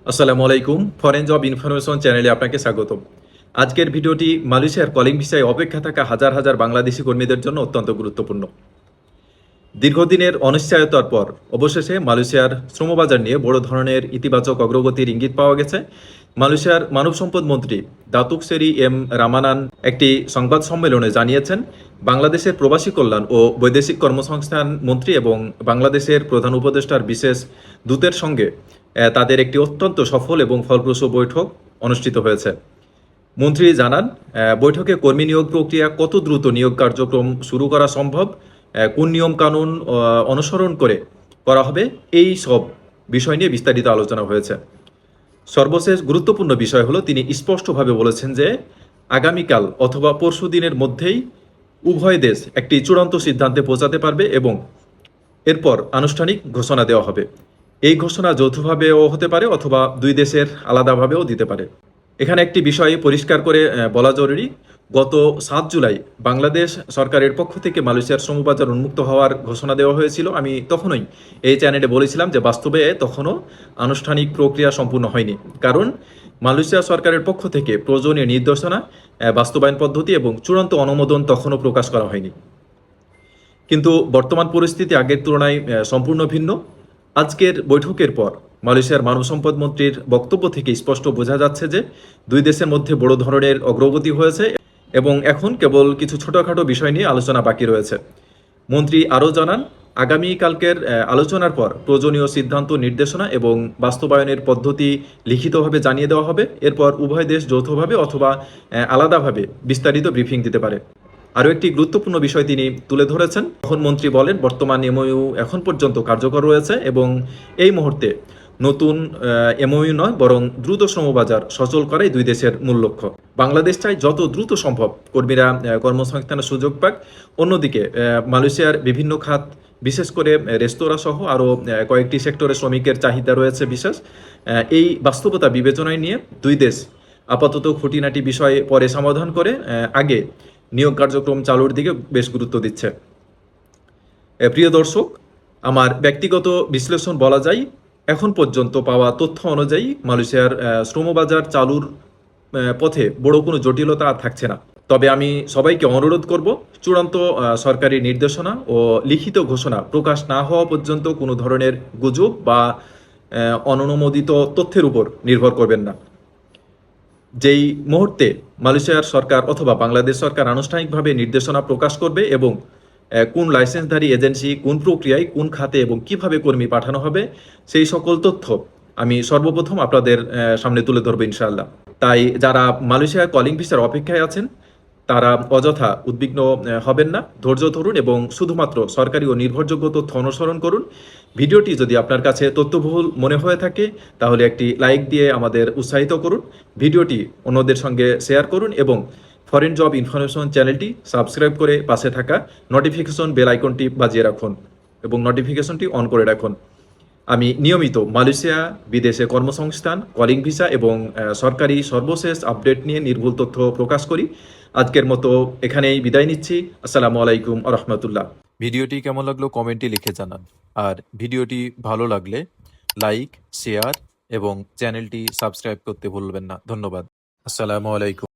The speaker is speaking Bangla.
আসসালামু আলাইকুম। ফরেন জব ইনফরমেশন চ্যানেলে আপনাকে স্বাগতম। আজকের ভিডিওটি মালয়েশিয়ার কলিং ভিসায় অপেক্ষা থাকা হাজার হাজার বাংলাদেশি কর্মীদের জন্য অত্যন্ত গুরুত্বপূর্ণ। দীর্ঘদিনের অনিশ্চয়তার পর অবশেষে মালয়েশিয়ার শ্রমবাজার নিয়ে বড় ধরনের ইতিবাচক অগ্রগতির ইঙ্গিত পাওয়া গেছে। মালয়েশিয়ার মানব সম্পদ মন্ত্রী দাতুক সেরি এম রামানান একটি সংবাদ সম্মেলনে জানিয়েছেন, বাংলাদেশের প্রবাসী কল্যাণ ও বৈদেশিক কর্মসংস্থান মন্ত্রী এবং বাংলাদেশের প্রধান উপদেষ্টার বিশেষ দূতের সঙ্গে তাদের একটি অত্যন্ত সফল এবং ফলপ্রসূ বৈঠক অনুষ্ঠিত হয়েছে। মন্ত্রী জানান, বৈঠকে কর্মী নিয়োগ প্রক্রিয়া কত দ্রুত নিয়োগ কার্যক্রম শুরু করা সম্ভব, কোন নিয়মকানুন অনুসরণ করে করা হবে, এই সব বিষয় নিয়ে বিস্তারিত আলোচনা হয়েছে। সর্বশেষ গুরুত্বপূর্ণ বিষয় হলো, তিনি স্পষ্টভাবে বলেছেন যে আগামীকাল অথবা পরশু দিনের মধ্যেই উভয় দেশ একটি চূড়ান্ত সিদ্ধান্তে পৌঁছাতে পারবে এবং এরপর আনুষ্ঠানিক ঘোষণা দেওয়া হবে। এই ঘোষণা যৌথভাবেও হতে পারে অথবা দুই দেশের আলাদাভাবেও দিতে পারে। এখানে একটি বিষয় পরিষ্কার করে বলা জরুরি, গত 7 জুলাই বাংলাদেশ সরকারের পক্ষ থেকে মালয়েশিয়ার শ্রমবাজার উন্মুক্ত হওয়ার ঘোষণা দেওয়া হয়েছিল। আমি তখনই এই চ্যানেলে বলেছিলাম যে বাস্তবে তখনও আনুষ্ঠানিক প্রক্রিয়া সম্পূর্ণ হয়নি, কারণ মালয়েশিয়া সরকারের পক্ষ থেকে প্রয়োজনীয় নির্দেশনা, বাস্তবায়ন পদ্ধতি এবং চূড়ান্ত অনুমোদন তখনও প্রকাশ করা হয়নি। কিন্তু বর্তমান পরিস্থিতি আগের তুলনায় সম্পূর্ণ ভিন্ন। আজকের বৈঠকের পর মালয়েশিয়ার মানব সম্পদ মন্ত্রীর বক্তব্য থেকে স্পষ্ট বোঝা যাচ্ছে যে দুই দেশের মধ্যে বড় ধরনের অগ্রগতি হয়েছে এবং এখন কেবল কিছু ছোটখাটো বিষয় নিয়ে আলোচনা বাকি রয়েছে। মন্ত্রী আরও জানান, আগামীকালকের আলোচনার পর প্রয়োজনীয় সিদ্ধান্ত, নির্দেশনা এবং বাস্তবায়নের পদ্ধতি লিখিতভাবে জানিয়ে দেওয়া হবে। এরপর উভয় দেশ যৌথভাবে অথবা আলাদাভাবে বিস্তারিত ব্রিফিং দিতে পারে। আরও একটি গুরুত্বপূর্ণ বিষয় তিনি তুলে ধরেছেন। তখন মন্ত্রী বলেন, বর্তমান এমওইউ এখন পর্যন্ত কার্যকর রয়েছে এবং এই মুহূর্তে নতুন এমওইউ নয়, বরং দ্রুত শ্রমবাজার সচল করাই দুই দেশের মূল লক্ষ্য। বাংলাদেশ চাই যত দ্রুত সম্ভব কর্মীরা কর্মসংস্থানের সুযোগ পাক। অন্যদিকে মালয়েশিয়ার বিভিন্ন খাত, বিশেষ করে রেস্তোরাঁ সহ আরও কয়েকটি সেক্টরে শ্রমিকের চাহিদা রয়েছে বিশেষ। এই বাস্তবতা বিবেচনায় নিয়ে দুই দেশ আপাতত খুঁটিনাটি বিষয় পরে সমাধান করে আগে নিয়োগ কার্যক্রম চালুর দিকে বেশ গুরুত্ব দিচ্ছে। প্রিয় দর্শক, আমার ব্যক্তিগত বিশ্লেষণ বলা যায়, এখন পর্যন্ত পাওয়া তথ্য অনুযায়ী মালয়েশিয়ার শ্রমবাজার চালুর পথে বড় কোনো জটিলতা আর থাকছে না। তবে আমি সবাইকে অনুরোধ করব, চূড়ান্ত সরকারি নির্দেশনা ও লিখিত ঘোষণা প্রকাশ না হওয়া পর্যন্ত কোনো ধরনের গুজব বা অননুমোদিত তথ্যের উপর নির্ভর করবেন না। যেই মুহূর্তে মালয়েশিয়ার সরকার অথবা বাংলাদেশ সরকার আনুষ্ঠানিকভাবে নির্দেশনা প্রকাশ করবে এবং কোন লাইসেন্সধারী এজেন্সি, কোন প্রক্রিয়ায়, কোন খাতে এবং কিভাবে কর্মী পাঠানো হবে, সেই সকল তথ্য আমি সর্বপ্রথম আপনাদের সামনে তুলে ধরবো ইনশাআল্লাহ। তাই যারা মালয়েশিয়ার কলিং ভিসার অপেক্ষায় আছেন, তারা অযথা উদ্বিগ্ন হবেন না, ধৈর্য ধরুন এবং শুধুমাত্র সরকারি ও নির্ভরযোগ্য তথ্য অনুসরণ করুন। ভিডিওটি যদি আপনার কাছে তথ্যবহুল মনে হয়ে থাকে, তাহলে একটি লাইক দিয়ে আমাদের উৎসাহিত করুন। ভিডিওটি অন্যদের সঙ্গে শেয়ার করুন এবং ফরেন জব ইনফরমেশন চ্যানেলটি সাবস্ক্রাইব করে পাশে থাকা নোটিফিকেশন বেল আইকনটি বাজিয়ে রাখুন এবং নোটিফিকেশনটি অন করে রাখুন। আমি নিয়মিত মালয়েশিয়া, বিদেশে কর্মসংস্থান, কলিং ভিসা এবং সরকারি সর্বশেষ আপডেট নিয়ে নির্ভুল তথ্য প্রকাশ করি। আজকের মতো এখানেই বিদায় নিচ্ছি। আসসালামু আলাইকুম আ রহমতুল্লাহ। ভিডিওটি কেমন লাগলো কমেন্টে লিখে জানান। আর ভিডিওটি ভালো লাগলে লাইক, শেয়ার এবং চ্যানেলটি সাবস্ক্রাইব করতে ভুলবেন না। ধন্যবাদ। আসসালামু আলাইকুম।